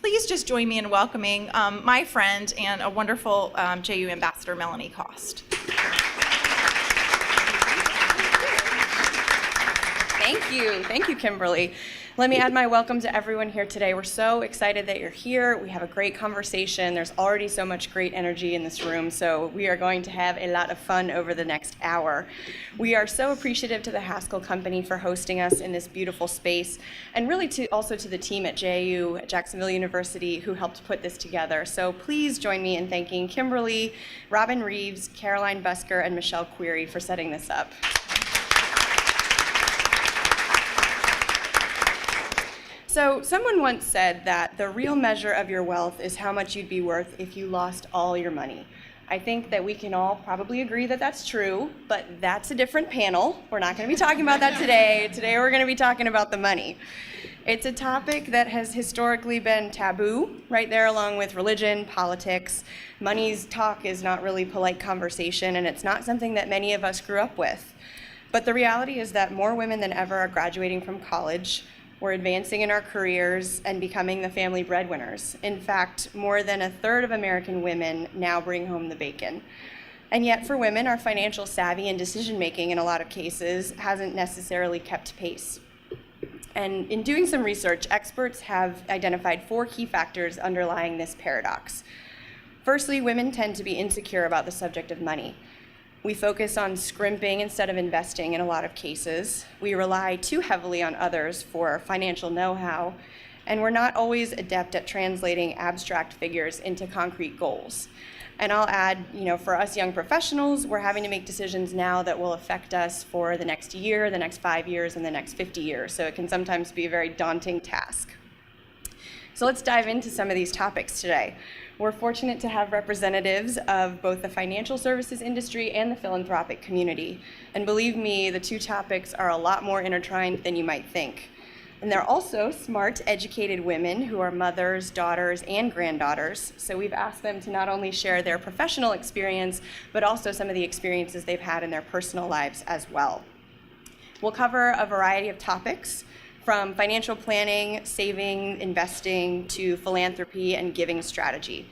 please just join me in welcoming my friend and a wonderful JU Ambassador, Melanie Cost. Thank you, Kimberly. Let me add my welcome to everyone here today. We're so excited that you're here. We have a great conversation. There's already so much great energy in this room, so we are going to have a lot of fun over the next hour. We are so appreciative to the Haskell Company for hosting us in this beautiful space, and really also to the team at JU, at Jacksonville University, who helped put this together. So please join me in thanking Kimberly, Robin Reeves, Caroline Busker, and Michelle Query for setting this up. So someone once said that the real measure of your wealth is how much you'd be worth if you lost all your money. I think that we can all probably agree that that's true, but that's a different panel. We're not going to be talking about that today. Today we're going to be talking about the money. It's a topic that has historically been taboo, right there along with religion, politics. Money's talk is not really polite conversation, and it's not something that many of us grew up with. But the reality is that more women than ever are graduating from college. We're advancing in our careers and becoming the family breadwinners. In fact, more than a third of American women now bring home the bacon. And yet for women, our financial savvy and decision-making in a lot of cases hasn't necessarily kept pace. And in doing some research, experts have identified 4 key factors underlying this paradox. Firstly, women tend to be insecure about the subject of money. We focus on scrimping instead of investing in a lot of cases. We rely too heavily on others for financial know-how, and we're not always adept at translating abstract figures into concrete goals. And I'll add, for us young professionals, we're having to make decisions now that will affect us for the next year, the next 5 years, and the next 50 years. So it can sometimes be a very daunting task. So let's dive into some of these topics today. We're fortunate to have representatives of both the financial services industry and the philanthropic community. And believe me, the 2 topics are a lot more intertwined than you might think. And they're also smart, educated women who are mothers, daughters, and granddaughters. So we've asked them to not only share their professional experience, but also some of the experiences they've had in their personal lives as well. We'll cover a variety of topics, from financial planning, saving, investing, to philanthropy and giving strategy.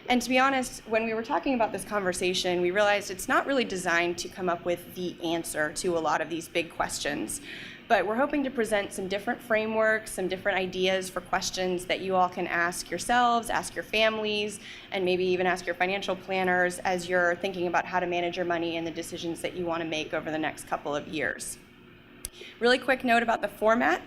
And to be honest, when we were talking about this conversation, we realized it's not really designed to come up with the answer to a lot of these big questions. But we're hoping to present some different frameworks, some different ideas for questions that you all can ask yourselves, ask your families, and maybe even ask your financial planners as you're thinking about how to manage your money and the decisions that you want to make over the next couple of years. Really quick note about the format.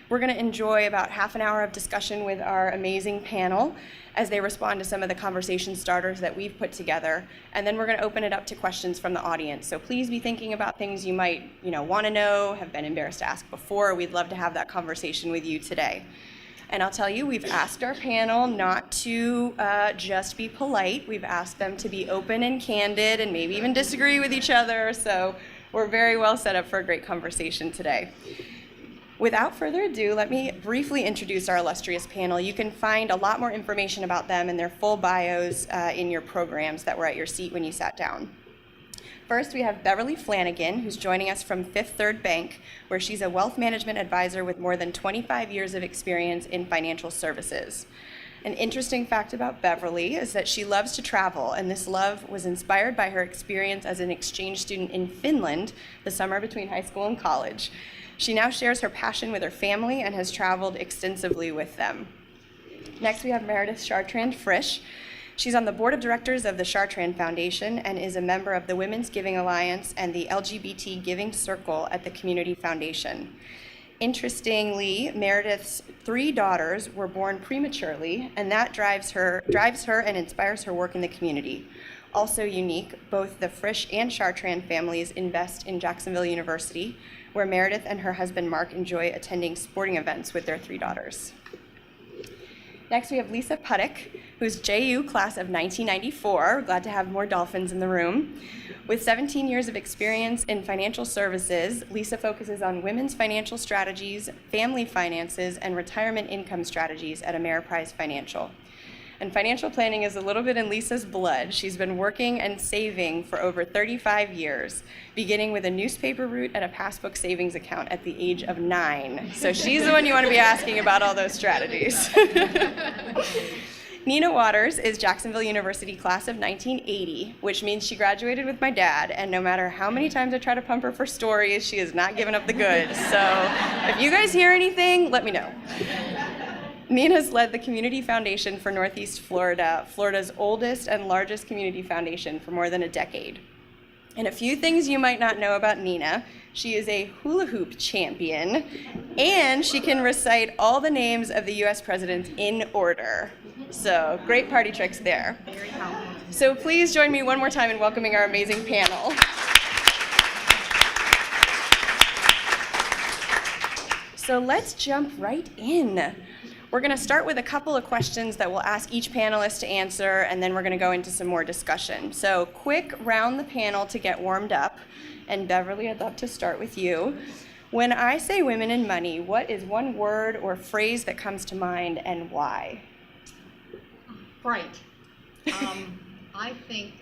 We're going to enjoy about half an hour of discussion with our amazing panel as they respond to some of the conversation starters that we've put together. And then we're going to open it up to questions from the audience. So please be thinking about things you might want to know, have been embarrassed to ask before. We'd love to have that conversation with you today. And I'll tell you, we've asked our panel not to just be polite. We've asked them to be open and candid and maybe even disagree with each other. So we're very well set up for a great conversation today. Without further ado, let me briefly introduce our illustrious panel. You can find a lot more information about them and their full bios in your programs that were at your seat when you sat down. First, we have Beverly Flanagan, who's joining us from Fifth Third Bank, where she's a wealth management advisor with more than 25 years of experience in financial services. An interesting fact about Beverly is that she loves to travel, and this love was inspired by her experience as an exchange student in Finland the summer between high school and college. She now shares her passion with her family and has traveled extensively with them. Next, we have Meredith Chartrand Frisch. She's on the board of directors of the Chartrand Foundation and is a member of the Women's Giving Alliance and the LGBT Giving Circle at the Community Foundation. Interestingly, Meredith's 3 daughters were born prematurely, and that drives her and inspires her work in the community. Also unique, both the Frisch and Chartrand families invest in Jacksonville University, where Meredith and her husband Mark enjoy attending sporting events with their 3 daughters. Next, we have Lisa Puttick, who's JU class of 1994. We're glad to have more Dolphins in the room. With 17 years of experience in financial services, Lisa focuses on women's financial strategies, family finances, and retirement income strategies at Ameriprise Financial. And financial planning is a little bit in Lisa's blood. She's been working and saving for over 35 years, beginning with a newspaper route and a passbook savings account at the age of 9. So she's the one you want to be asking about all those strategies. Nina Waters is Jacksonville University class of 1980, which means she graduated with my dad, and no matter how many times I try to pump her for stories, she has not given up the goods. So if you guys hear anything, let me know. Nina's led the Community Foundation for Northeast Florida, Florida's oldest and largest community foundation, for more than a decade. And a few things you might not know about Nina: she is a hula hoop champion, and she can recite all the names of the US presidents in order. So great party tricks there. Very helpful. So please join me one more time in welcoming our amazing panel. So let's jump right in. We're going to start with a couple of questions that we'll ask each panelist to answer, and then we're going to go into some more discussion. So quick round the panel to get warmed up. And Beverly, I'd love to start with you. When I say women and money, what is one word or phrase that comes to mind, and why? Bright. I think,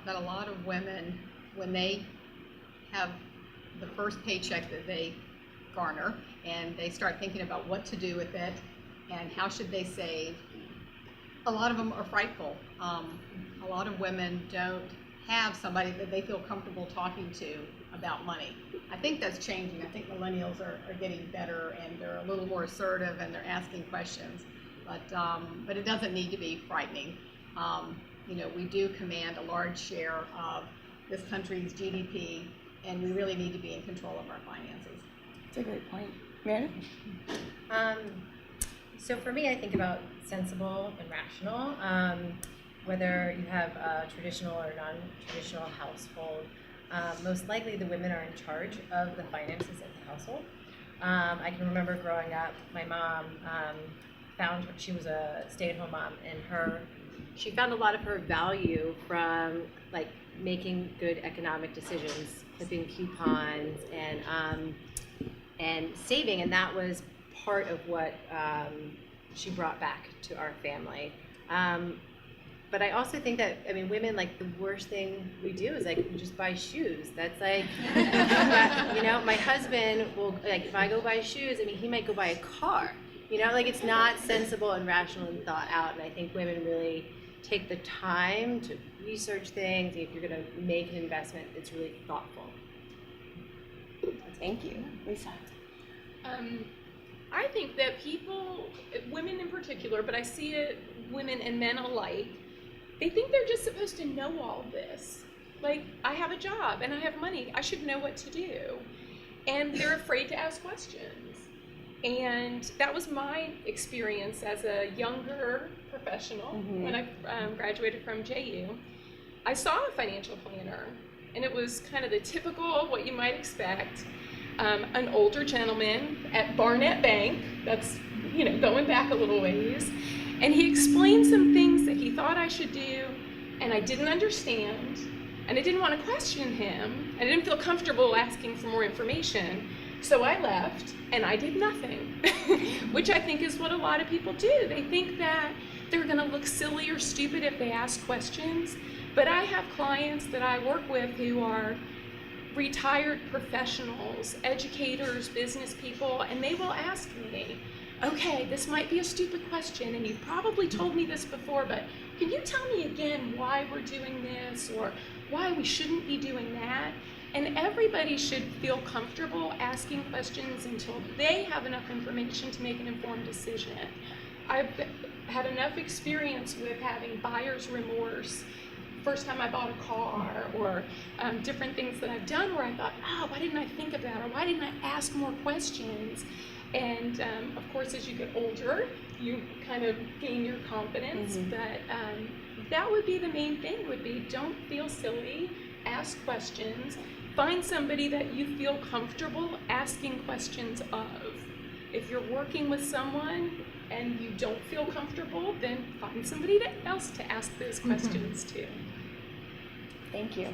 that a lot of women, when they have the first paycheck that they garner, and they start thinking about what to do with it and how should they save, a lot of them are frightful. A lot of women don't have somebody that they feel comfortable talking to about money. I think that's changing. I think millennials are getting better, and they're a little more assertive, and they're asking questions. But it doesn't need to be frightening. We do command a large share of this country's GDP, and we really need to be in control of our finances. That's a great point. Meredith? So for me, I think about sensible and rational. Whether you have a traditional or non-traditional household, most likely the women are in charge of the finances of the household. I can remember growing up, my mom she was a stay-at-home mom, and she found a lot of her value from like making good economic decisions, clipping coupons, and saving, and that was part of what she brought back to our family. But I also think that, women, like, the worst thing we do is, like, we just buy shoes. That's like, my husband will, like, if I go buy shoes, he might go buy a car. It's not sensible and rational and thought out. And I think women really take the time to research things. If you're going to make an investment, it's really thoughtful. Thank you. Lisa? I think that people, women in particular, but I see it women and men alike, they think they're just supposed to know all this. Like, I have a job and I have money, I should know what to do. And they're afraid to ask questions. And that was my experience as a younger professional when I graduated from JU. I saw a financial planner, and it was kind of the typical, what you might expect. An older gentleman at Barnett Bank, that's, going back a little ways, and he explained some things that he thought I should do, and I didn't understand, and I didn't want to question him. I didn't feel comfortable asking for more information, so I left, and I did nothing, which I think is what a lot of people do. They think that they're going to look silly or stupid if they ask questions, but I have clients that I work with who are retired professionals, educators, business people, and they will ask me, okay, this might be a stupid question, and you've probably told me this before, but can you tell me again why we're doing this, or why we shouldn't be doing that? And everybody should feel comfortable asking questions until they have enough information to make an informed decision. I've had enough experience with having buyer's remorse first time I bought a car, or different things that I've done where I thought, why didn't I think of that, or why didn't I ask more questions? And of course, as you get older, you kind of gain your confidence, but that would be the main thing, would be don't feel silly, ask questions, find somebody that you feel comfortable asking questions of. If you're working with someone and you don't feel comfortable, then find somebody else to ask those questions to. Thank you.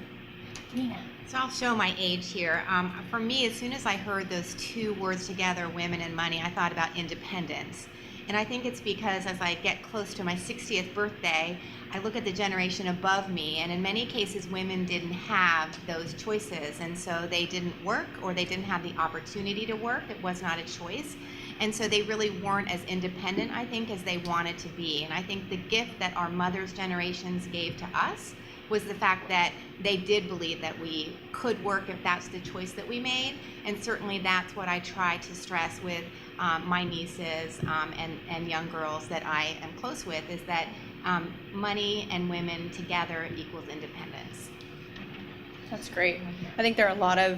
Nina? So I'll show my age here. For me, as soon as I heard those two words together, women and money, I thought about independence. And I think it's because as I get close to my 60th birthday, I look at the generation above me, and in many cases, women didn't have those choices. And so they didn't work, or they didn't have the opportunity to work. It was not a choice. And so they really weren't as independent, I think, as they wanted to be. And I think the gift that our mothers' generations gave to us was the fact that they did believe that we could work if that's the choice that we made. And certainly that's what I try to stress with my nieces and young girls that I am close with, is that money and women together equals independence. That's great. I think there are a lot of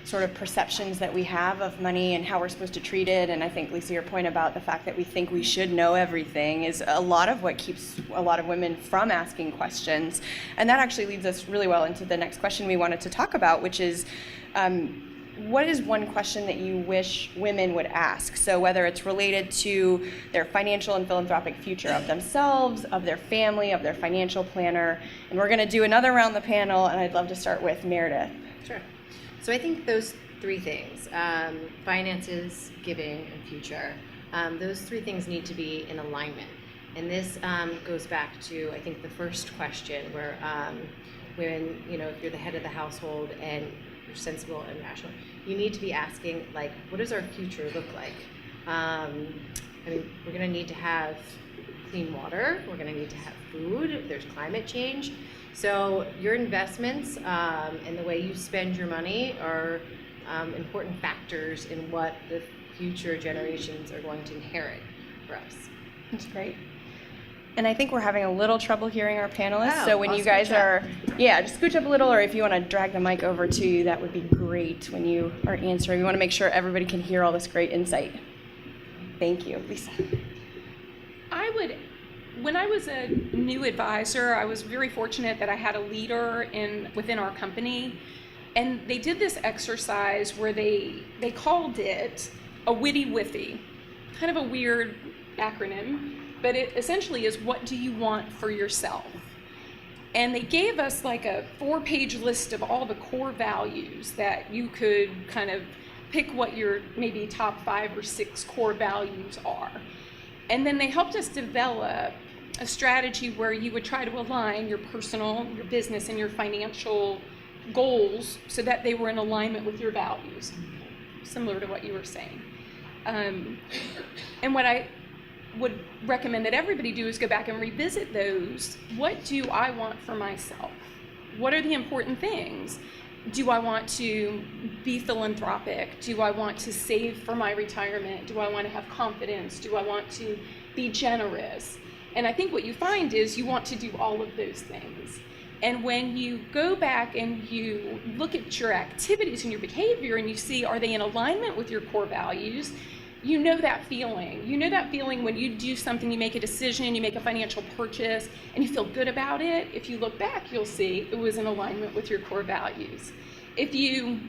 sort of perceptions that we have of money and how we're supposed to treat it. And I think, Lisa, your point about the fact that we think we should know everything is a lot of what keeps a lot of women from asking questions. And that actually leads us really well into the next question we wanted to talk about, which is, what is one question that you wish women would ask? So whether it's related to their financial and philanthropic future of themselves, of their family, of their financial planner. And we're going to do another round the panel, and I'd love to start with Meredith. Sure. So I think those three things, finances, giving, and future, those three things need to be in alignment. And this goes back to, I think, the first question where when, if you're the head of the household and you're sensible and rational, you need to be asking, like, what does our future look like? We're going to need to have clean water. We're going to need to have food if there's climate change. So your investments and the way you spend your money are important factors in what the future generations are going to inherit for us. That's great. And I think we're having a little trouble hearing our panelists. Oh, So when I'll you guys scooch up. are, just scooch up a little, or if you want to drag the mic over to you, that would be great when you are answering. We want to make sure everybody can hear all this great insight. Thank you. Lisa. When I was a new advisor, I was very fortunate that I had a leader within our company, and they did this exercise where they called it a witty whiffy, kind of a weird acronym, but it essentially is, what do you want for yourself? And they gave us like a 4-page list of all the core values that you could kind of pick what your maybe top 5 or 6 core values are. And then they helped us develop a strategy where you would try to align your personal, your business, and your financial goals so that they were in alignment with your values, similar to what you were saying. And what I would recommend that everybody do is go back and revisit those. What do I want for myself? What are the important things? Do I want to be philanthropic? Do I want to save for my retirement? Do I want to have confidence? Do I want to be generous? And I think what you find is you want to do all of those things. And when you go back and you look at your activities and your behavior and you see, are they in alignment with your core values? You know that feeling. You know that feeling when you do something, you make a decision, you make a financial purchase, and you feel good about it. If you look back, you'll see it was in alignment with your core values. If you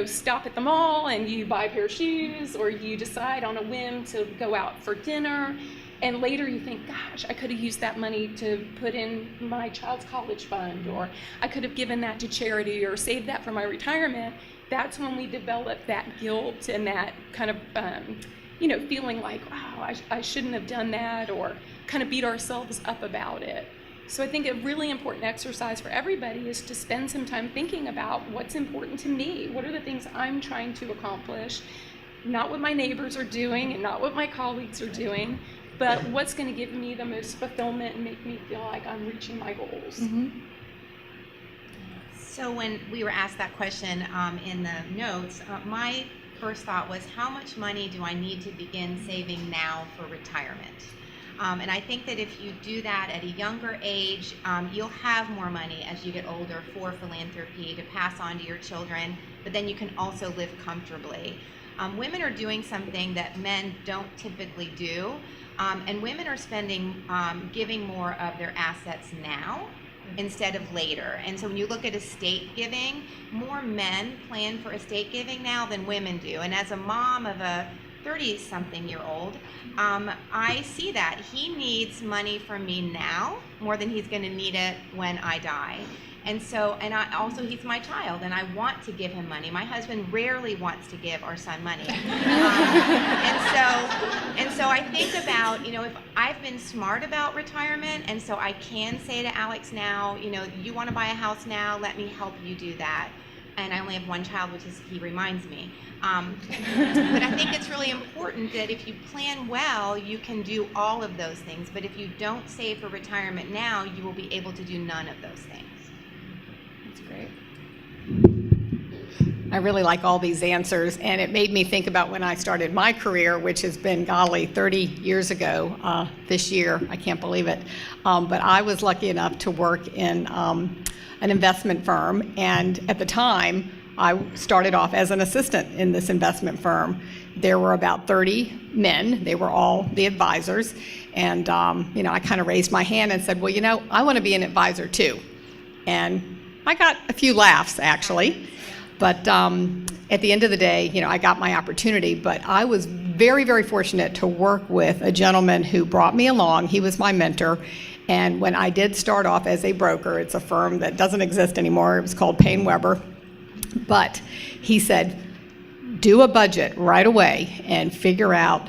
stop at the mall and you buy a pair of shoes, or you decide on a whim to go out for dinner, and later you think, gosh, I could have used that money to put in my child's college fund, or I could have given that to charity or saved that for my retirement, that's when we develop that guilt and that kind of, feeling like, wow, I shouldn't have done that, or kind of beat ourselves up about it. So I think a really important exercise for everybody is to spend some time thinking about what's important to me. What are the things I'm trying to accomplish? Not what my neighbors are doing and not what my colleagues are doing, but what's going to give me the most fulfillment and make me feel like I'm reaching my goals. Mm-hmm. So when we were asked that question in the notes, my first thought was, how much money do I need to begin saving now for retirement? And I think that if you do that at a younger age, you'll have more money as you get older for philanthropy to pass on to your children, but then you can also live comfortably. Women are doing something that men don't typically do, and women are giving more of their assets now instead of later. And so when you look at estate giving, more men plan for estate giving now than women do. And as a mom of a 30-something-year-old, I see that. He needs money from me now more than he's going to need it when I die. And so, and I also, he's my child, and I want to give him money. My husband rarely wants to give our son money. And so I think about, you know, if I've been smart about retirement, and so I can say to Alex now, you know, you want to buy a house now, let me help you do that. And I only have one child, which is, he reminds me. But I think it's really important that if you plan well, you can do all of those things. But if you don't save for retirement now, you will be able to do none of those things. That's great. I really like all these answers, and it made me think about when I started my career, which has been, golly, 30 years ago this year. I can't believe it. But I was lucky enough to work in an investment firm, and at the time, I started off as an assistant in this investment firm. There were about 30 men. They were all the advisors, and you know, I kind of raised my hand and said, well, you know, I want to be an advisor too. And I got a few laughs, actually. But at the end of the day, you know, I got my opportunity. But I was very, very fortunate to work with a gentleman who brought me along. He was my mentor. And when I did start off as a broker, it's a firm that doesn't exist anymore. It was called Payne Weber. But he said, do a budget right away and figure out,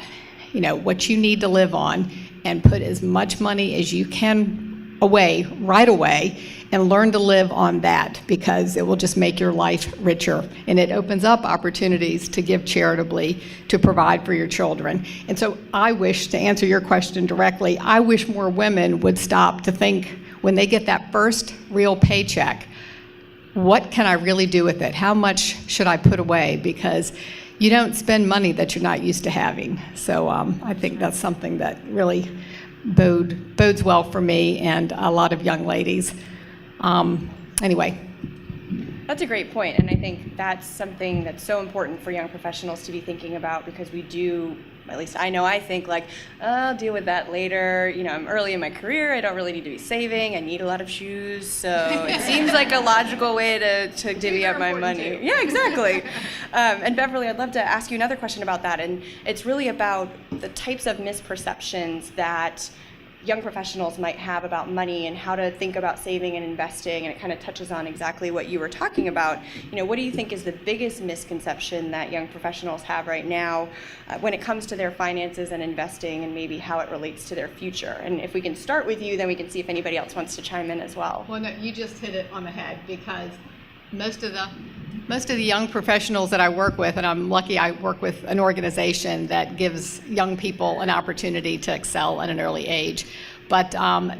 you know, what you need to live on, and put as much money as you can away right away, and learn to live on that, because it will just make your life richer, and it opens up opportunities to give charitably, to provide for your children. And so I wish, to answer your question directly, I wish more women would stop to think, when they get that first real paycheck, what can I really do with it? How much should I put away? Because you don't spend money that you're not used to having. So I think that's something that really bodes well for me and a lot of young ladies. Anyway. That's a great point, and I think that's something that's so important for young professionals to be thinking about, because we do, at least I know I think like, I'll deal with that later. You know, I'm early in my career, I don't really need to be saving, I need a lot of shoes, so it seems like a logical way to divvy up my money. Yeah, exactly. And Beverly, I'd love to ask you another question about that, and it's really about the types of misperceptions that young professionals might have about money and how to think about saving and investing, and it kind of touches on exactly what you were talking about. You know, what do you think is the biggest misconception that young professionals have right now when it comes to their finances and investing, and maybe how it relates to their future? And if we can start with you, then we can see if anybody else wants to chime in as well. Well, no, you just hit it on the head, because most of the young professionals that I work with, and I'm lucky I work with an organization that gives young people an opportunity to excel at an early age, but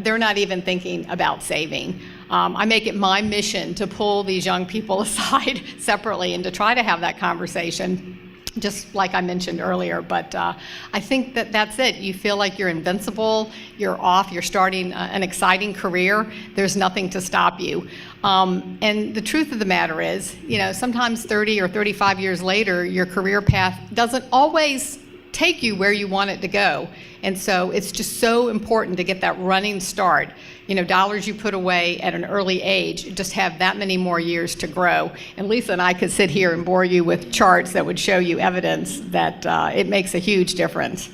they're not even thinking about saving. I make it my mission to pull these young people aside separately and to try to have that conversation, just like I mentioned earlier. But I think that that's it. You feel like you're invincible, you're off, you're starting an exciting career, there's nothing to stop you. And the truth of the matter is, you know, sometimes 30 or 35 years later, your career path doesn't always take you where you want it to go. And so it's just so important to get that running start. You know, dollars you put away at an early age just have that many more years to grow. And Lisa and I could sit here and bore you with charts that would show you evidence that it makes a huge difference.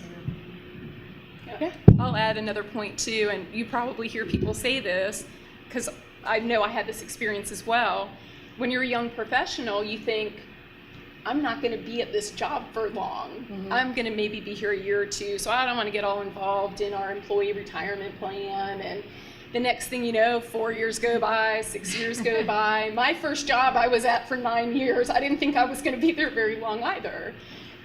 Yeah. I'll add another point too, and you probably hear people say this, because I know I had this experience as well. When you're a young professional, you think, I'm not going to be at this job for long. Mm-hmm. I'm going to maybe be here a year or two, so I don't want to get all involved in our employee retirement plan. And the next thing you know, 4 years go by, 6 years go by. My first job I was at for 9 years. I didn't think I was going to be there very long either.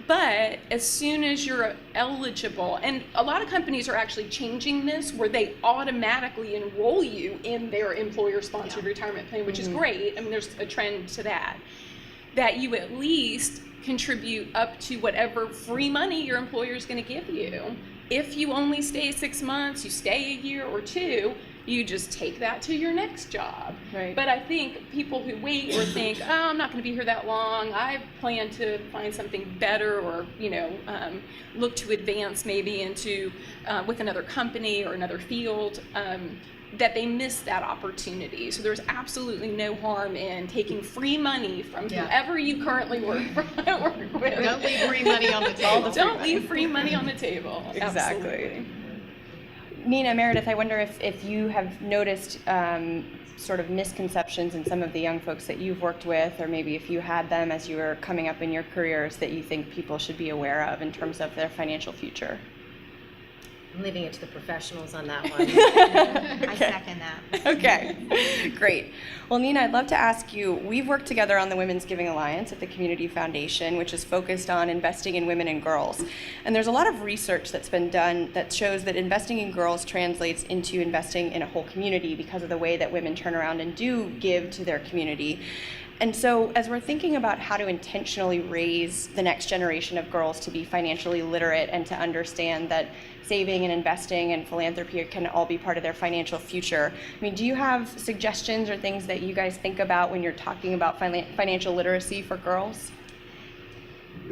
But as soon as you're eligible, and a lot of companies are actually changing this where they automatically enroll you in their employer-sponsored retirement plan, which is great. I mean, there's a trend to that you at least contribute up to whatever free money your employer is going to give you. If you only stay 6 months, you stay a year or two, you just take that to your next job. Right. But I think people who wait or think, oh, I'm not going to be here that long, I plan to find something better, or look to advance maybe into with another company or another field, that they miss that opportunity. So there's absolutely no harm in taking free money from whoever you currently work with. don't leave free money on the table. Don't leave free money on the table. Exactly. Absolutely. Nina, Meredith, I wonder if you have noticed sort of misconceptions in some of the young folks that you've worked with, or maybe if you had them as you were coming up in your careers, that you think people should be aware of in terms of their financial future? I'm leaving it to the professionals on that one. I second that. Okay, great. Well, Nina, I'd love to ask you, we've worked together on the Women's Giving Alliance at the Community Foundation, which is focused on investing in women and girls. And there's a lot of research that's been done that shows that investing in girls translates into investing in a whole community because of the way that women turn around and do give to their community. And so as we're thinking about how to intentionally raise the next generation of girls to be financially literate and to understand that saving and investing and philanthropy can all be part of their financial future, I mean, do you have suggestions or things that you guys think about when you're talking about financial literacy for girls?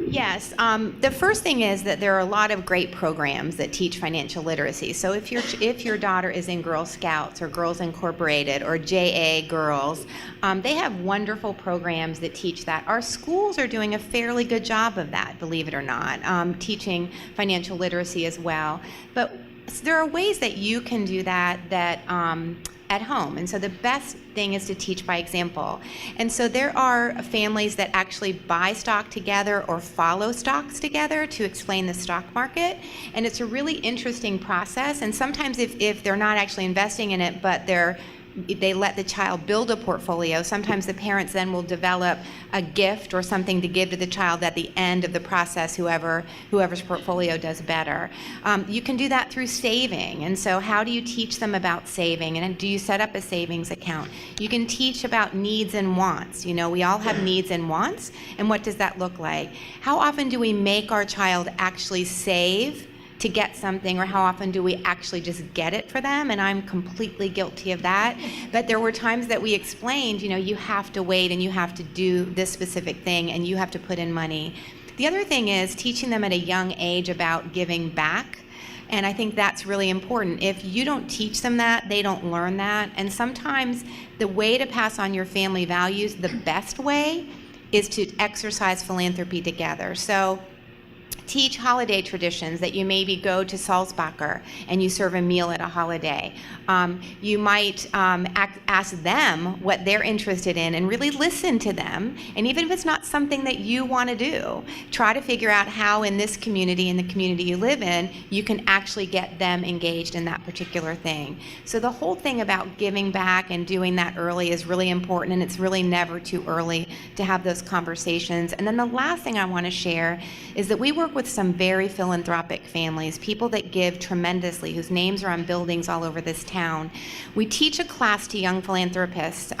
Yes. The first thing is that there are a lot of great programs that teach financial literacy. So if your daughter is in Girl Scouts or Girls Incorporated or JA Girls, they have wonderful programs that teach that. Our schools are doing a fairly good job of that, believe it or not, teaching financial literacy as well. But there are ways that you can do that at home. And so the best thing is to teach by example. And so there are families that actually buy stock together or follow stocks together to explain the stock market. And it's a really interesting process. And sometimes if they're not actually investing in it, but they let the child build a portfolio, sometimes the parents then will develop a gift or something to give to the child at the end of the process, whoever's portfolio does better. You can do that through saving. And so how do you teach them about saving? And do you set up a savings account? You can teach about needs and wants. You know, we all have needs and wants. And what does that look like? How often do we make our child actually save to get something, or how often do we actually just get it for them? And I'm completely guilty of that. But there were times that we explained, you know, you have to wait and you have to do this specific thing and you have to put in money. The other thing is teaching them at a young age about giving back. And I think that's really important. If you don't teach them that, they don't learn that. And sometimes the way to pass on your family values, the best way, is to exercise philanthropy together. So teach holiday traditions, that you maybe go to Salzbacher and you serve a meal at a holiday. You might ask them what they're interested in and really listen to them. And even if it's not something that you want to do, try to figure out how in this community, in the community you live in, you can actually get them engaged in that particular thing. So the whole thing about giving back and doing that early is really important, and it's really never too early to have those conversations. And then the last thing I want to share is that we work with some very philanthropic families, people that give tremendously, whose names are on buildings all over this town. We teach a class to young philanthropists,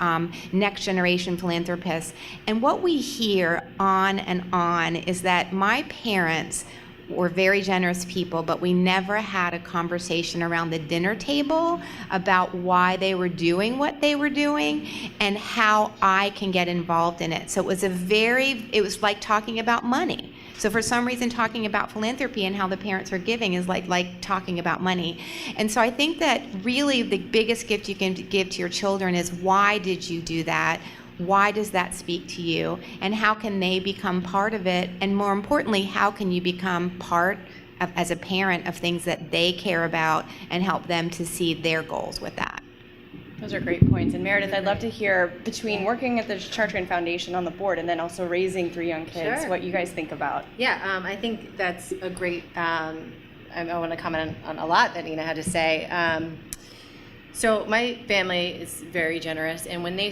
next generation philanthropists, and what we hear on and on is that my parents were very generous people, but we never had a conversation around the dinner table about why they were doing what they were doing and how I can get involved in it. So it was like talking about money. So for some reason, talking about philanthropy and how the parents are giving is like talking about money. And so I think that really the biggest gift you can give to your children is, why did you do that? Why does that speak to you? And how can they become part of it? And more importantly, how can you become part of, as a parent, of things that they care about and help them to see their goals with that? Those are great points. And Meredith, I'd love to hear, between working at the Chartrand Foundation on the board and then also raising 3 young kids, Sure. what you guys think about. Yeah, I think that's a great, I want to comment on a lot that Nina had to say. So my family is very generous, and when we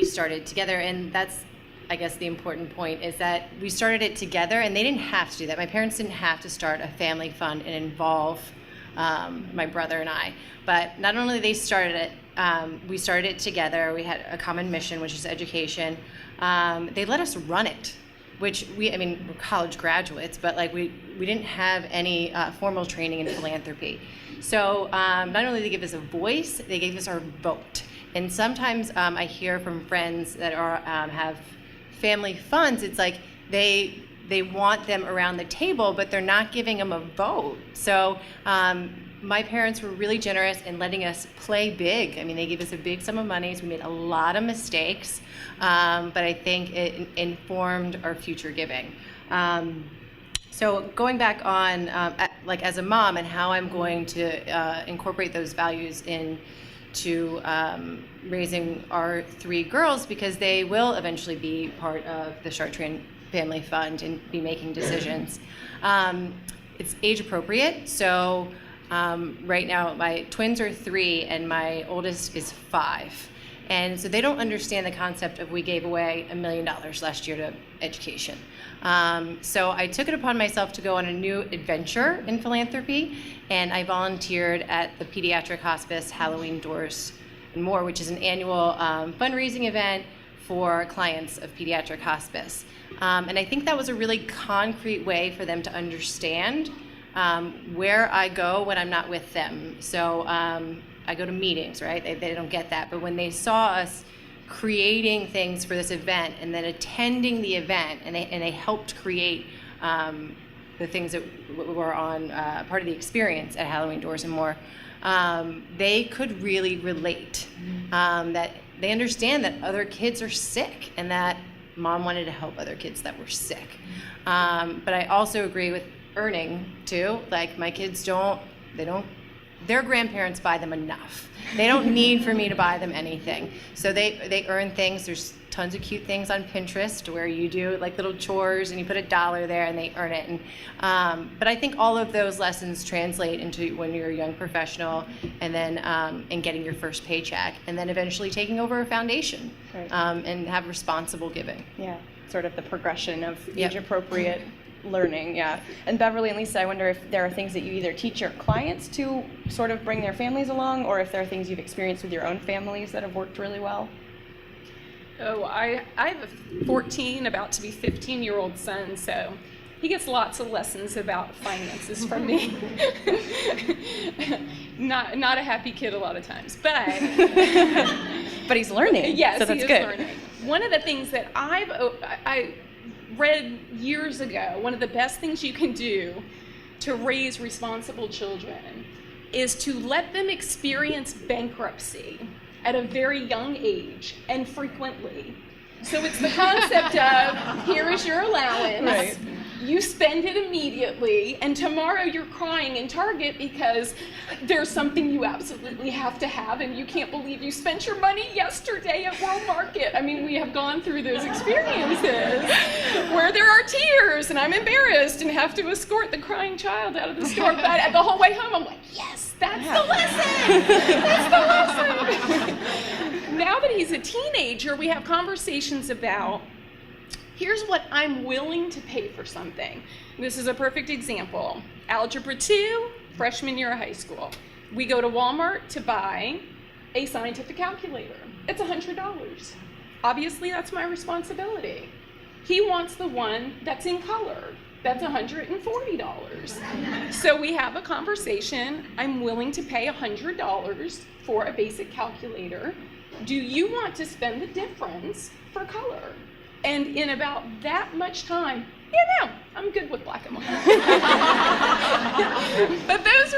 started together, and that's, I guess, the important point, is that we started it together, and they didn't have to do that. My parents didn't have to start a family fund and involve my brother and I. But not only they started it, we started it together. We had a common mission, which is education. They let us run it, which we're college graduates, but we didn't have any formal training in philanthropy. So not only did they give us a voice, they gave us our vote. And sometimes I hear from friends that have family funds, it's like they want them around the table, but they're not giving them a vote. So my parents were really generous in letting us play big. I mean, they gave us a big sum of money, so we made a lot of mistakes, but I think it informed our future giving. So going back on, as a mom, and how I'm going to incorporate those values to raising our 3 girls, because they will eventually be part of the Chartrand Family Fund and be making decisions. It's age appropriate, so right now my twins are 3 and my oldest is 5. And so they don't understand the concept of we gave away $1 million last year to education. So I took it upon myself to go on a new adventure in philanthropy, and I volunteered at the Pediatric Hospice Halloween Doors and More, which is an annual fundraising event for clients of pediatric hospice. And I think that was a really concrete way for them to understand where I go when I'm not with them. So I go to meetings, right? They don't get that. But when they saw us creating things for this event and then attending the event, and they helped create the things that were on part of the experience at Halloween Doors and More, they could really relate. That they understand that other kids are sick and that mom wanted to help other kids that were sick. But I also agree with earning too. Like my kids their grandparents buy them enough. They don't need for me to buy them anything. So they earn things. There's tons of cute things on Pinterest where you do like little chores and you put $1 there and they earn it. And but I think all of those lessons translate into when you're a young professional, and then and getting your first paycheck, and then eventually taking over a foundation, Right. And have responsible giving. Yeah, sort of the progression of Yep. age-appropriate learning, yeah. And Beverly and Lisa, I wonder if there are things that you either teach your clients to sort of bring their families along, or if there are things you've experienced with your own families that have worked really well. Oh, I have a 14, about to be 15-year-old son, so he gets lots of lessons about finances from me. Not a happy kid a lot of times, but But he's learning, yes, so that's he is good. learning. One of the things that I read years ago, one of the best things you can do to raise responsible children is to let them experience bankruptcy at a very young age and frequently. So it's the concept of, here is your allowance, Right. you spend it immediately, and tomorrow you're crying in Target because there's something you absolutely have to have and you can't believe you spent your money yesterday at World Market. I mean, we have gone through those experiences where there are tears and I'm embarrassed and have to escort the crying child out of the store, but the whole way home I'm like, yes, that's the lesson! That's the lesson! Now that he's a teenager, we have conversations about, here's what I'm willing to pay for something. This is a perfect example. Algebra 2, freshman year of high school. We go to Walmart to buy a scientific calculator. It's $100. Obviously, that's my responsibility. He wants the one that's in color. That's $140. So we have a conversation. I'm willing to pay $100 for a basic calculator. Do you want to spend the difference for color? And in about that much time, yeah, no, I'm good with black and white. But those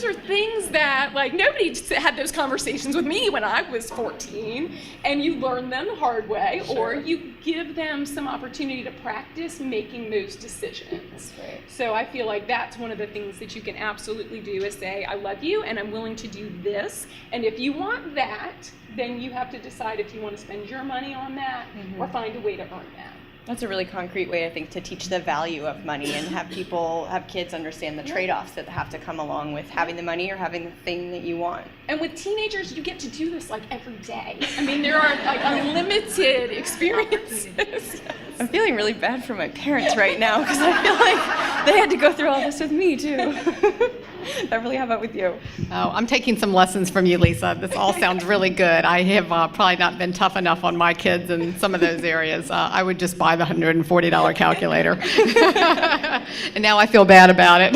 are things that, like, nobody had those conversations with me when I was 14, and you learn them the hard way, or you give them some opportunity to practice making those decisions. Right. So I feel like that's one of the things that you can absolutely do is say, I love you and I'm willing to do this, and if you want that, then you have to decide if you want to spend your money on that or find a way to earn that. That's a really concrete way, I think, to teach the value of money and have kids understand the trade-offs that have to come along with having the money or having the thing that you want. And with teenagers, you get to do this like every day. I mean, there are like unlimited experiences. I'm feeling really bad for my parents right now because I feel like they had to go through all this with me too. Beverly, how about with you? Oh, I'm taking some lessons from you, Lisa. This all sounds really good. I have probably not been tough enough on my kids in some of those areas. I would just buy the $140 calculator. And now I feel bad about it.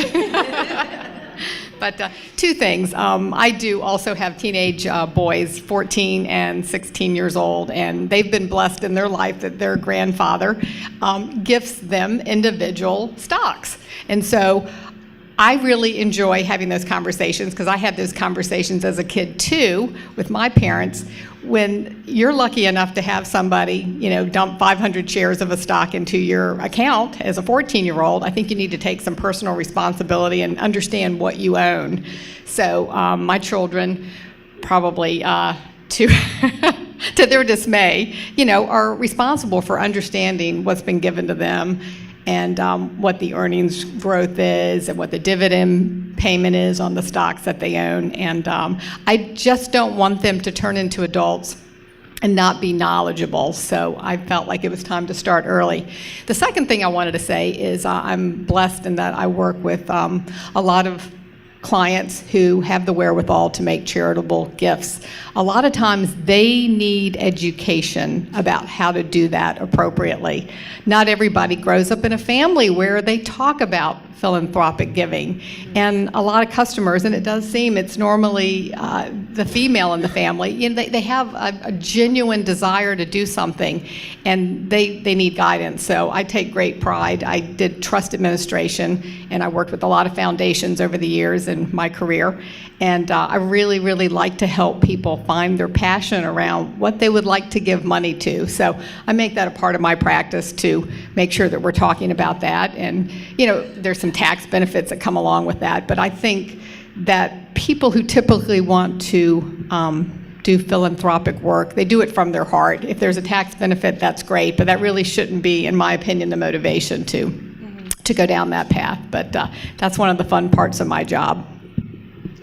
But 2 things. I do also have teenage boys, 14 and 16 years old, and they've been blessed in their life that their grandfather gifts them individual stocks. And so I really enjoy having those conversations because I had those conversations as a kid too with my parents. When you're lucky enough to have somebody, dump 500 shares of a stock into your account as a 14-year-old, I think you need to take some personal responsibility and understand what you own. So my children probably to to their dismay, are responsible for understanding what's been given to them and what the earnings growth is and what the dividend payment is on the stocks that they own. And I just don't want them to turn into adults and not be knowledgeable. So I felt like it was time to start early. The second thing I wanted to say is I'm blessed in that I work with a lot of clients who have the wherewithal to make charitable gifts. A lot of times they need education about how to do that appropriately. Not everybody grows up in a family where they talk about philanthropic giving. And a lot of customers, and it does seem it's normally the female in the family, they have a genuine desire to do something, and they need guidance. So I take great pride. I did trust administration, and I worked with a lot of foundations over the years in my career. And I really, really like to help people find their passion around what they would like to give money to. So I make that a part of my practice to make sure that we're talking about that. And, there's some tax benefits that come along with that. But I think that people who typically want to do philanthropic work, they do it from their heart. If there's a tax benefit, that's great. But that really shouldn't be, in my opinion, the motivation to go down that path. But that's one of the fun parts of my job.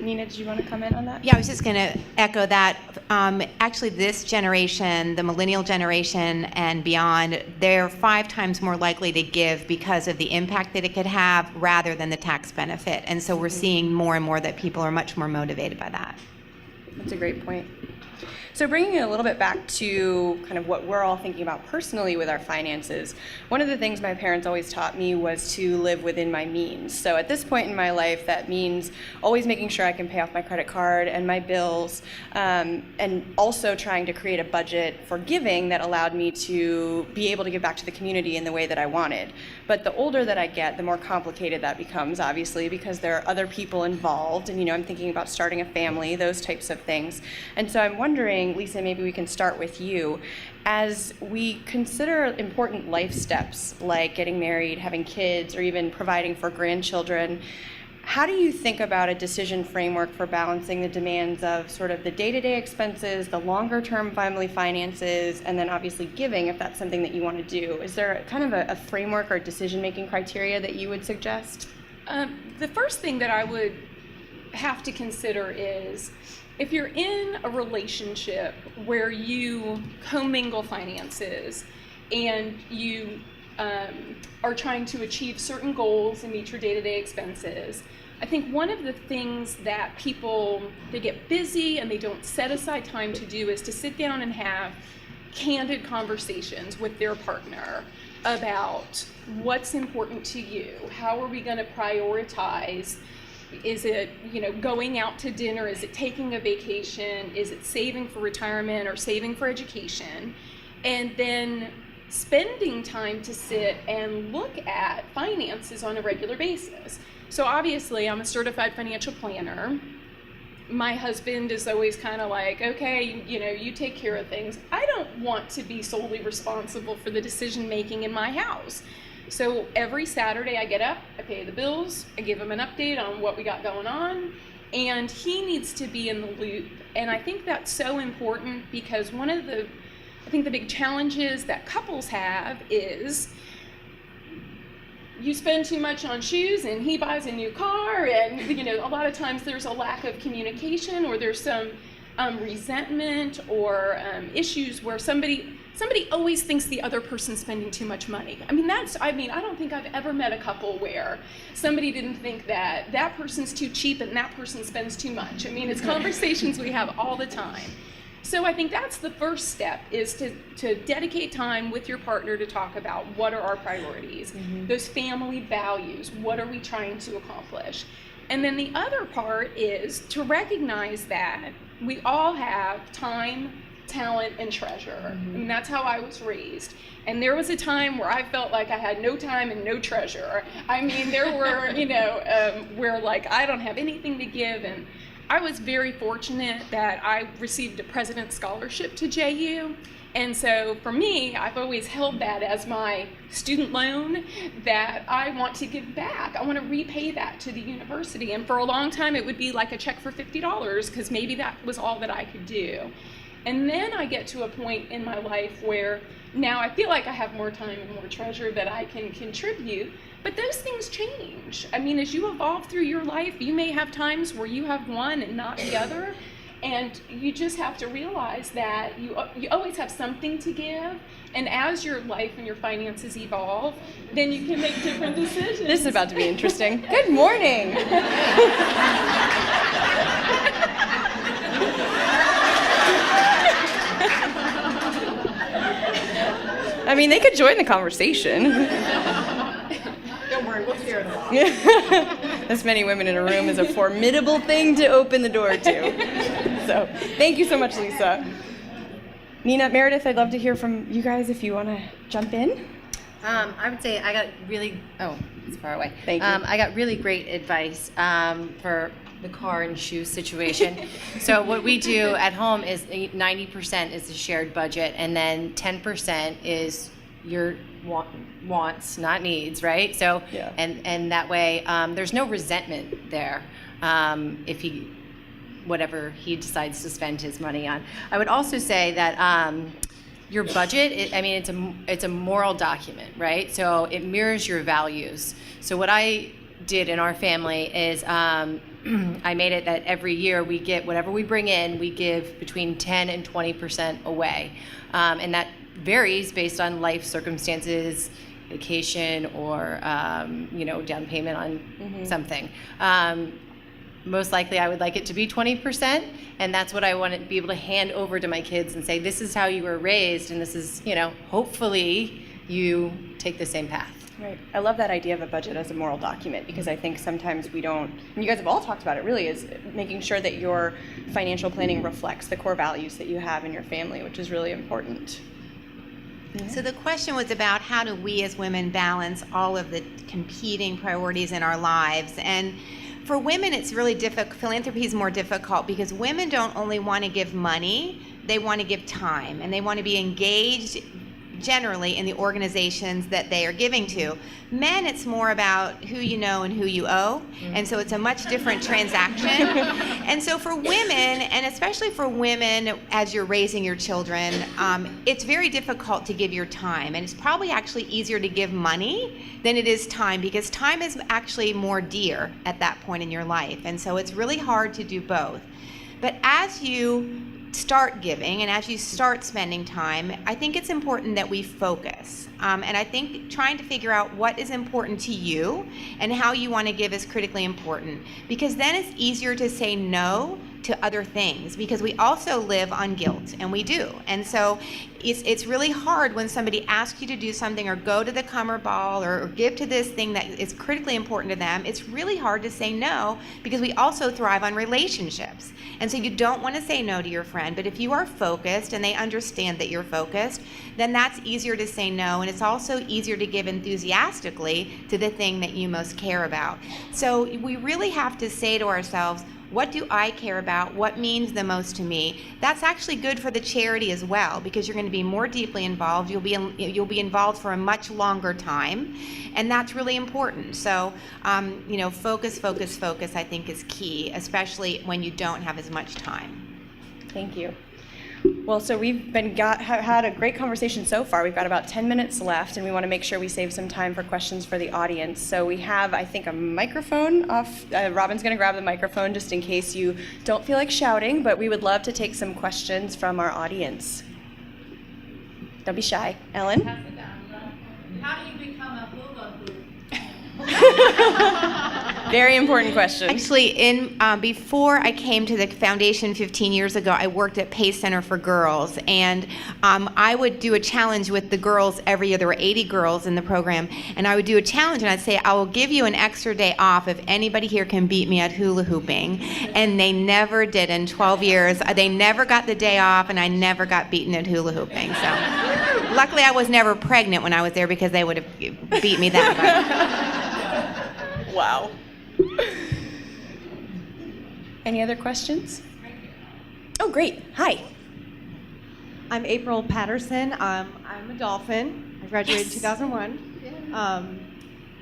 Nina, did you want to comment on that? Yeah, I was just going to echo that. Actually, this generation, the millennial generation and beyond, they're 5 times more likely to give because of the impact that it could have rather than the tax benefit. And so we're seeing more and more that people are much more motivated by that. That's a great point. So bringing it a little bit back to kind of what we're all thinking about personally with our finances, one of the things my parents always taught me was to live within my means. So at this point in my life, that means always making sure I can pay off my credit card and my bills, and also trying to create a budget for giving that allowed me to be able to give back to the community in the way that I wanted. But the older that I get, the more complicated that becomes, obviously, because there are other people involved, and I'm thinking about starting a family, those types of things. And so I'm wondering, Lisa, maybe we can start with you. As we consider important life steps like getting married, having kids, or even providing for grandchildren, how do you think about a decision framework for balancing the demands of sort of the day-to-day expenses, the longer-term family finances, and then obviously giving, if that's something that you want to do? Is there kind of a framework or decision-making criteria that you would suggest? The first thing that I would have to consider is if you're in a relationship where you commingle finances and you are trying to achieve certain goals and meet your day-to-day expenses, I think one of the things that they get busy and they don't set aside time to do is to sit down and have candid conversations with their partner about what's important to you, how are we going to prioritize. Is it, going out to dinner? Is it taking a vacation? Is it saving for retirement or saving for education? And then spending time to sit and look at finances on a regular basis. So obviously, I'm a certified financial planner. My husband is always kind of like, okay, you take care of things. I don't want to be solely responsible for the decision making in my house. So every Saturday I get up, I pay the bills, I give him an update on what we got going on, and he needs to be in the loop. And I think that's so important because one of the big challenges that couples have is you spend too much on shoes and he buys a new car, and a lot of times there's a lack of communication, or there's some resentment or issues where somebody always thinks the other person's spending too much money. I don't think I've ever met a couple where somebody didn't think that person's too cheap and that person spends too much. It's conversations we have all the time. So I think that's the first step, is to dedicate time with your partner to talk about what are our priorities, those family values, what are we trying to accomplish. And then the other part is to recognize that we all have time, talent, and treasure. That's how I was raised. And there was a time where I felt like I had no time and no treasure. There were, where I don't have anything to give. And I was very fortunate that I received a President's Scholarship to JU. And so for me, I've always held that as my student loan that I want to give back. I want to repay that to the university. And for a long time, it would be like a check for $50 because maybe that was all that I could do. And then I get to a point in my life where now I feel like I have more time and more treasure that I can contribute. But those things change. I mean, as you evolve through your life, you may have times where you have one and not the other. And you just have to realize that you always have something to give. And as your life and your finances evolve, then you can make different decisions. This is about to be interesting. Good morning. I mean, they could join the conversation. Don't worry, we'll scare them off. This many women in a room is a formidable thing to open the door to. So, thank you so much, Lisa. Nina, Meredith, I'd love to hear from you guys if you want to jump in. I would say I got really, it's far away. Thank you. I got really great advice for the car and shoe situation. So what we do at home is 90% is the shared budget, and then 10% is your wants, not needs, right? So, Yeah. and that way there's no resentment there if whatever he decides to spend his money on. I would also say that your budget, it's a moral document, right? So it mirrors your values. So what I did in our family is I made it that every year we get whatever we bring in, we give between 10 and 20% away. And that varies based on life circumstances, vacation, or down payment on something. Most likely I would like it to be 20%, and that's what I want to be able to hand over to my kids and say, this is how you were raised, and this is, hopefully you take the same path. Right. I love that idea of a budget as a moral document, because I think sometimes we don't, and you guys have all talked about it, really, is making sure that your financial planning reflects the core values that you have in your family, which is really important. So the question was about how do we as women balance all of the competing priorities in our lives. And for women, it's really difficult. Philanthropy is more difficult because women don't only want to give money, they want to give time, and they want to be engaged generally in the organizations that they are giving to. Men, it's more about who you know and who you owe, and so it's a much different transaction. And so for women, and especially for women as you're raising your children, it's very difficult to give your time, and it's probably actually easier to give money than it is time, because time is actually more dear at that point in your life, and so it's really hard to do both. But as you start giving and as you start spending time, I think it's important that we focus. And I think trying to figure out what is important to you and how you want to give is critically important, because then it's easier to say no to other things, because we also live on guilt, and we do. And so it's really hard when somebody asks you to do something or go to the Kummer Ball or give to this thing that is critically important to them. It's really hard to say no, because we also thrive on relationships. And so you don't want to say no to your friend, but if you are focused and they understand that you're focused, then that's easier to say no, and it's also easier to give enthusiastically to the thing that you most care about. So we really have to say to ourselves, what do I care about? What means the most to me? That's actually good for the charity as well, because you're going to be more deeply involved. You'll be involved for a much longer time, and that's really important. So, focus, I think, is key, especially when you don't have as much time. Thank you. Well, so we've had a great conversation so far. We've got about 10 minutes left, and we want to make sure we save some time for questions for the audience. So we have, I think, a microphone off. Robin's going to grab the microphone just in case you don't feel like shouting, but we would love to take some questions from our audience. Don't be shy. Ellen? How do you become a hula hoop? Very important question. Actually, before I came to the foundation 15 years ago, I worked at Pace Center for Girls, and I would do a challenge with the girls every year. There were 80 girls in the program, and I would do a challenge, and I'd say, I will give you an extra day off if anybody here can beat me at hula hooping. And they never did. In 12 years, they never got the day off, and I never got beaten at hula hooping. So luckily, I was never pregnant when I was there, because they would have beat me that much. Wow. Any other questions? Oh, great. Hi. I'm April Patterson. I'm a Dolphin. I graduated in 2001.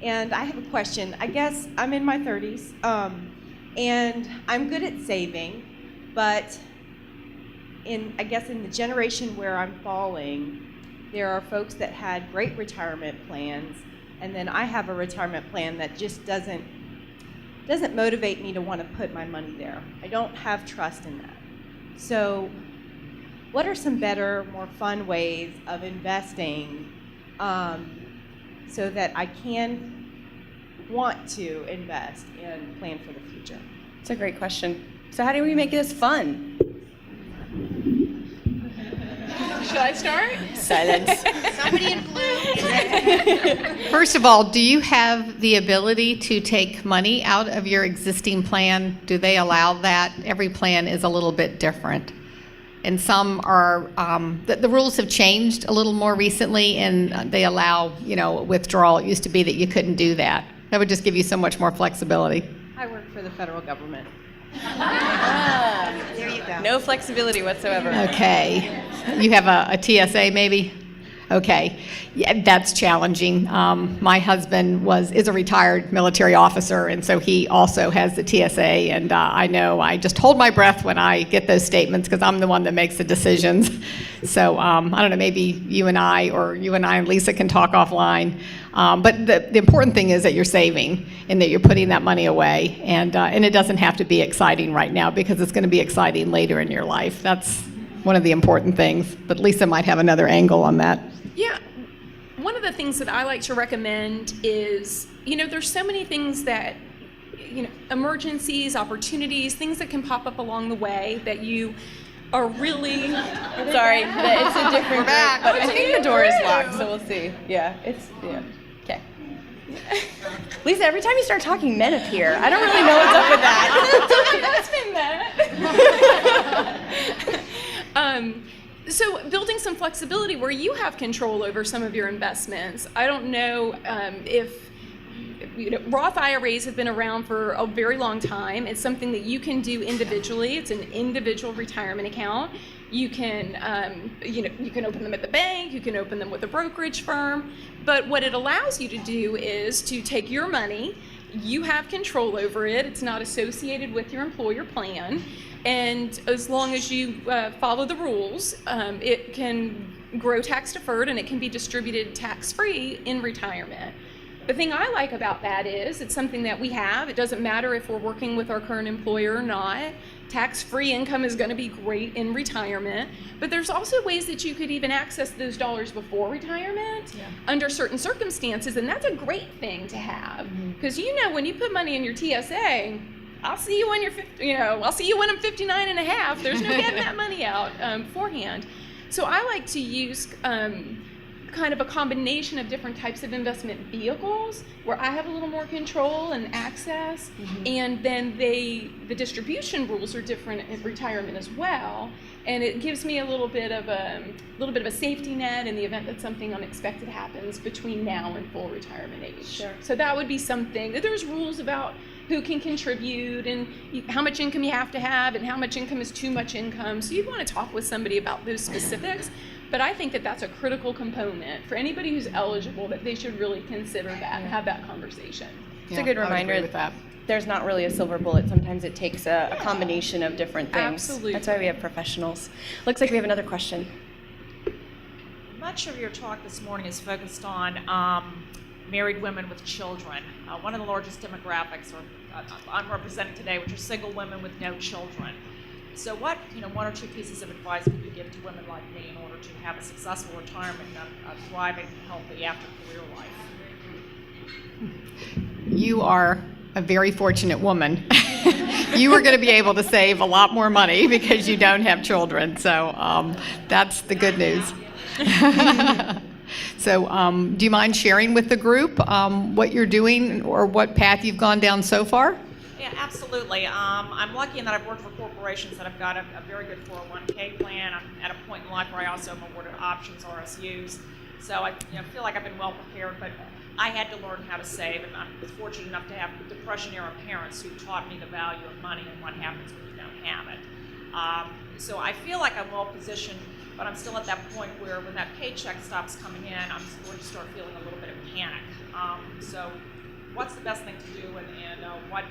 And I have a question. I guess I'm in my 30s, and I'm good at saving, but I guess in the generation where I'm falling, there are folks that had great retirement plans, and then I have a retirement plan that just doesn't motivate me to want to put my money there. I don't have trust in that. So what are some better, more fun ways of investing so that I can want to invest and plan for the future? It's a great question. So how do we make this fun? Should I start? Silence. Somebody in blue. First of all, do you have the ability to take money out of your existing plan? Do they allow that? Every plan is a little bit different. And some are, the rules have changed a little more recently, and they allow, withdrawal. It used to be that you couldn't do that. That would just give you so much more flexibility. I work for the federal government. There you go. No flexibility whatsoever. Okay. You have a TSA maybe? Okay. Yeah, that's challenging. My husband is a retired military officer, and so he also has the TSA, and I know I just hold my breath when I get those statements because I'm the one that makes the decisions. So I don't know, maybe you and I and Lisa can talk offline. But the important thing is that you're saving and that you're putting that money away, and it doesn't have to be exciting right now because it's going to be exciting later in your life. That's one of the important things. But Lisa might have another angle on that. Yeah. One of the things that I like to recommend is, there's so many things that, emergencies, opportunities, things that can pop up along the way that you are really... Sorry, it's a different group, but I think the door is locked, so we'll see. Yeah. Okay. Lisa, every time you start talking, men appear. I don't really know what's up with that. That's been that. So building some flexibility where you have control over some of your investments. I don't know if Roth IRAs have been around for a very long time. It's something that you can do individually. It's an individual retirement account. You can, you can open them at the bank. You can open them with a brokerage firm. But what it allows you to do is to take your money. You have control over it. It's not associated with your employer plan. And as long as you follow the rules, it can grow tax deferred and it can be distributed tax free in retirement. The thing I like about that is it's something that we have. It doesn't matter if we're working with our current employer or not. Tax-free income is going to be great in retirement. But there's also ways that you could even access those dollars before retirement under certain circumstances, and that's a great thing to have. Because when you put money in your TSA, I'll see you when you're 50, I'll see you when I'm 59 and a half. There's no getting that money out beforehand. So I like to use kind of a combination of different types of investment vehicles where I have a little more control and access, and then the distribution rules are different in retirement as well, and it gives me a little bit of a safety net in the event that something unexpected happens between now and full retirement age. Sure. So that would be something. There's rules about who can contribute and how much income you have to have and how much income is too much income. So you'd want to talk with somebody about those specifics. But I think that that's a critical component for anybody who's eligible, that they should really consider that and have that conversation. It's a good reminder with that. There's not really a silver bullet. Sometimes it takes a combination of different things. Absolutely. That's why we have professionals. Looks like we have another question. Much of your talk this morning is focused on married women with children. One of the largest demographics I'm representing today, which are single women with no children. So what, one or two pieces of advice would you give to women like me in order to have a successful retirement and a thriving, healthy after-career life? You are a very fortunate woman. You are going to be able to save a lot more money because you don't have children. So that's the good news. So do you mind sharing with the group what you're doing or what path you've gone down so far? Yeah, absolutely. I'm lucky in that I've worked for corporations that have got a very good 401k plan. I'm at a point in life where I also am awarded options, RSUs. So I feel like I've been well prepared, but I had to learn how to save, and I was fortunate enough to have Depression-era parents who taught me the value of money and what happens when you don't have it. So I feel like I'm well positioned, but I'm still at that point where when that paycheck stops coming in, I'm going to start feeling a little bit of panic. So what's the best thing to do, and what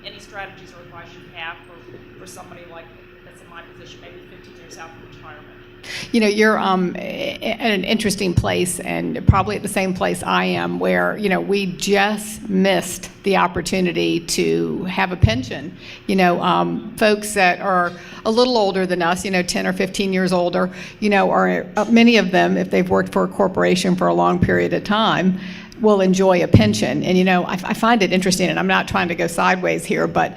any strategies or advice you have for somebody like that's in my position, maybe 15 years out from retirement? You're at an interesting place, and probably at the same place I am, where, we just missed the opportunity to have a pension. Folks that are a little older than us, 10 or 15 years older, are many of them, if they've worked for a corporation for a long period of time, will enjoy a pension. And, I find it interesting, and I'm not trying to go sideways here, but,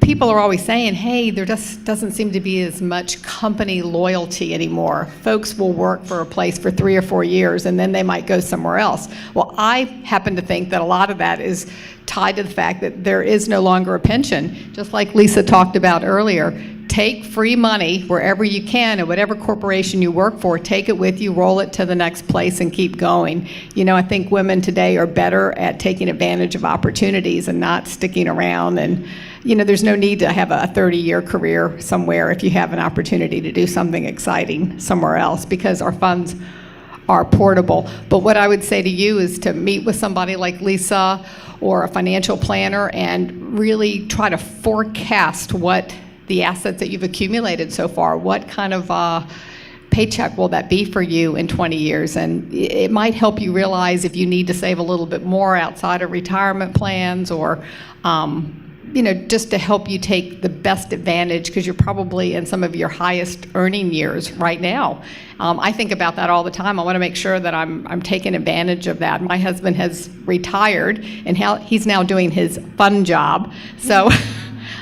people are always saying, hey, there just doesn't seem to be as much company loyalty anymore. Folks will work for a place for 3 or 4 years, and then they might go somewhere else. Well, I happen to think that a lot of that is tied to the fact that there is no longer a pension. Just like Lisa talked about earlier, take free money wherever you can, and whatever corporation you work for, take it with you, roll it to the next place, and keep going. I think women today are better at taking advantage of opportunities and not sticking around. And there's no need to have a 30-year career somewhere if you have an opportunity to do something exciting somewhere else, because our funds are portable. But what I would say to you is to meet with somebody like Lisa or a financial planner and really try to forecast what the assets that you've accumulated so far, what kind of paycheck will that be for you in 20 years? And it might help you realize if you need to save a little bit more outside of retirement plans, or just to help you take the best advantage, because you're probably in some of your highest earning years right now. I think about that all the time. I want to make sure that I'm taking advantage of that. My husband has retired, and he's now doing his fun job. So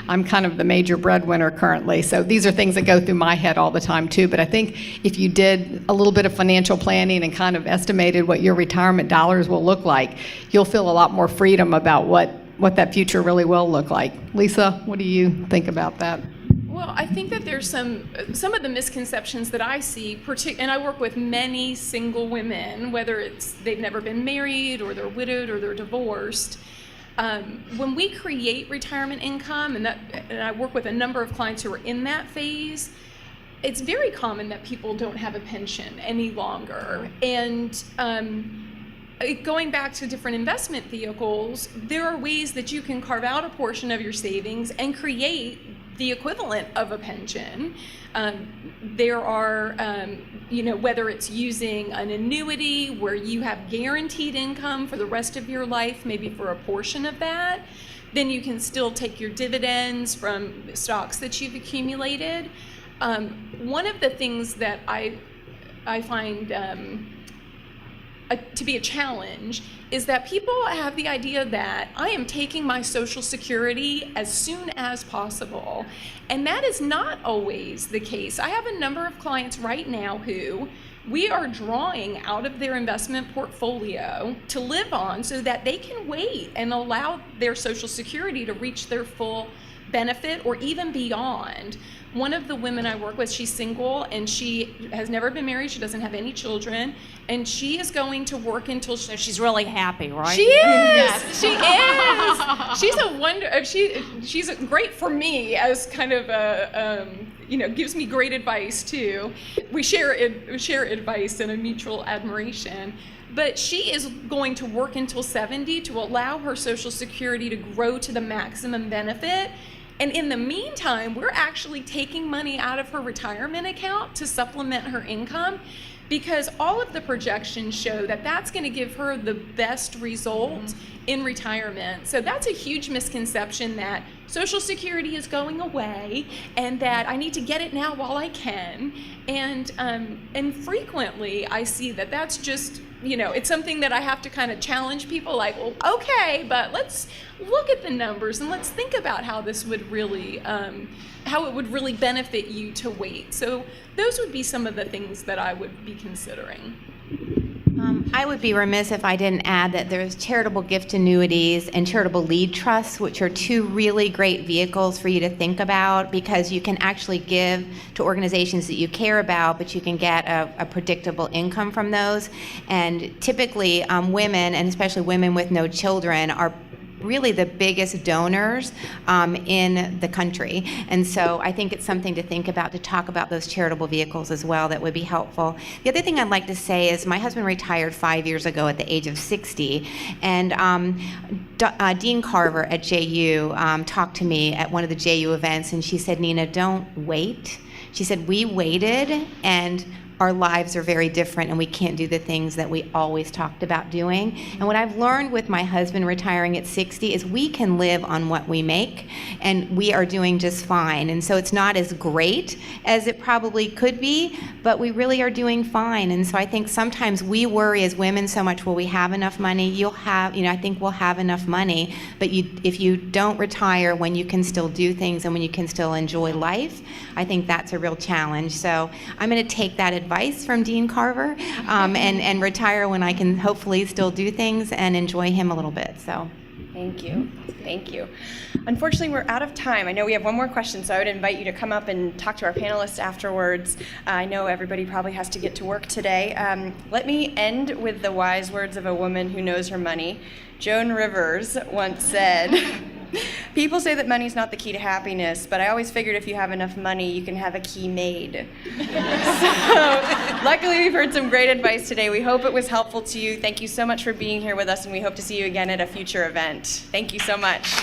I'm kind of the major breadwinner currently. So these are things that go through my head all the time too. But I think if you did a little bit of financial planning and kind of estimated what your retirement dollars will look like, you'll feel a lot more freedom about what that future really will look like. Lisa, what do you think about that? Well, I think that there's some of the misconceptions that I see, and I work with many single women, whether it's they've never been married, or they're widowed, or they're divorced. When we create retirement income, and I work with a number of clients who are in that phase, it's very common that people don't have a pension any longer. And going back to different investment vehicles, there are ways that you can carve out a portion of your savings and create the equivalent of a pension. There are, whether it's using an annuity where you have guaranteed income for the rest of your life, maybe for a portion of that, then you can still take your dividends from stocks that you've accumulated. One of the things that I find to be a challenge is that people have the idea that I am taking my Social Security as soon as possible, and that is not always the case. I have a number of clients right now who we are drawing out of their investment portfolio to live on so that they can wait and allow their Social Security to reach their full benefit or even beyond. One of the women I work with, she's single and she has never been married. She doesn't have any children, and she is going to work until she's really happy, right? She is. Yes. She is. She's a wonder. She's great for me as kind of a gives me great advice too. We share advice and a mutual admiration. But she is going to work until 70 to allow her Social Security to grow to the maximum benefit. And in the meantime, we're actually taking money out of her retirement account to supplement her income, because all of the projections show that that's going to give her the best result in retirement. So that's a huge misconception that Social Security is going away and that I need to get it now while I can. And frequently I see that that's just, it's something that I have to kind of challenge people, like, well, okay, but let's look at the numbers and let's think about how this would really, how it would really benefit you to wait. So those would be some of the things that I would be considering. I would be remiss if I didn't add that there's charitable gift annuities and charitable lead trusts, which are two really great vehicles for you to think about, because you can actually give to organizations that you care about, but you can get a predictable income from those. And typically, women, and especially women with no children, are really the biggest donors in the country. And so I think it's something to think about, to talk about those charitable vehicles as well. That would be helpful. The other thing I'd like to say is my husband retired 5 years ago at the age of 60, and Dean Carver at JU talked to me at one of the JU events, and she said, Nina, don't wait. She said, we waited, and our lives are very different, and we can't do the things that we always talked about doing. And what I've learned with my husband retiring at 60 is we can live on what we make, and we are doing just fine. And so it's not as great as it probably could be, but we really are doing fine. And so I think sometimes we worry as women so much, will we have enough money? I think we'll have enough money, but if you don't retire when you can still do things and when you can still enjoy life, I think that's a real challenge. So I'm going to take that advice from Dean Carver and retire when I can hopefully still do things and enjoy him a little bit. So Thank you. Thank you. Unfortunately, we're out of time. I know we have one more question, so I would invite you to come up and talk to our panelists afterwards. I know everybody probably has to get to work today. Let me end with the wise words of a woman who knows her money. Joan Rivers once said, people say that money's not the key to happiness, but I always figured if you have enough money, you can have a key made. So, luckily, we've heard some great advice today. We hope it was helpful to you. Thank you so much for being here with us, and we hope to see you again at a future event. Thank you so much.